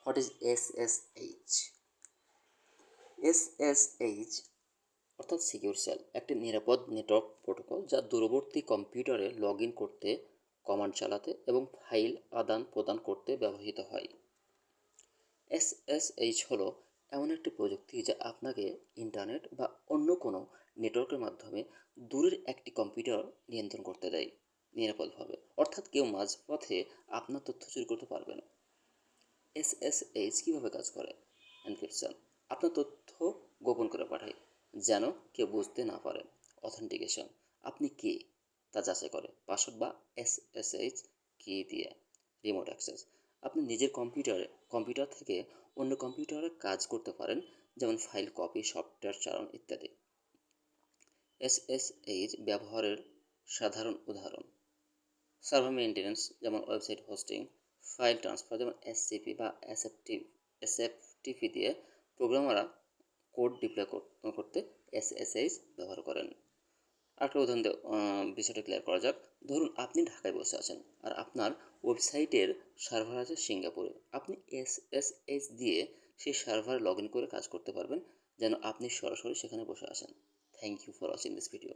What is SSH? SSH অর্থাৎ secure sell একটি নিরাপদ নেটওয়ার্ক প্রোটোকল যা দূরবর্তী কম্পিউটারে লগ ইন করতে, কমান্ড চালাতে এবং ফাইল আদান প্রদান করতে ব্যবহৃত হয়। এসএসএইচ হলো এমন একটি প্রযুক্তি যা আপনাকে ইন্টারনেট বা অন্য কোনো নেটওয়ার্কের মাধ্যমে দূরের একটি কম্পিউটার নিয়ন্ত্রণ করতে দেয় নিরাপদভাবে, অর্থাৎ কেউ মাঝপথে আপনার তথ্য চুরি করতে পারবে না। এসএসএইচ কীভাবে কাজ করে? এনক্রিপশন আপনার তথ্য গোপন করে পাঠায় যেন কেউ বুঝতে না পারে। অথেন্টিকেশন আপনি কে তা যাচাই করে পাসওয়ার্ড বা এসএসএইচ কি দিয়ে। রিমোট অ্যাক্সেস আপনি নিজের কম্পিউটার থেকে অন্য কম্পিউটারে কাজ করতে পারেন, যেমন ফাইল কপি, সফটওয়্যার চালান ইত্যাদি। এসএসএইচ ব্যবহারের সাধারণ উদাহরণ: সার্ভার মেইনটেনেন্স যেমন ওয়েবসাইট হোস্টিং, ফাইল ট্রান্সফার যেমন এসসিপি বা এসএফটিপি দিয়ে প্রোগ্রামাররা কোড ডিপ্লয় করতে এসএসএইচ ব্যবহার করেন। আরেকটা উদাহরণ বিষয়টা ক্লিয়ার করা যাক। ধরুন আপনি ঢাকায় বসে আছেন আর আপনার ওয়েবসাইটের সার্ভার আছে সিঙ্গাপুরে। আপনি এসএসএইচ দিয়ে সেই সার্ভারে লগ ইন করে কাজ করতে পারবেন যেন আপনি সরাসরি সেখানে বসে আছেন। Thank you for watching this video.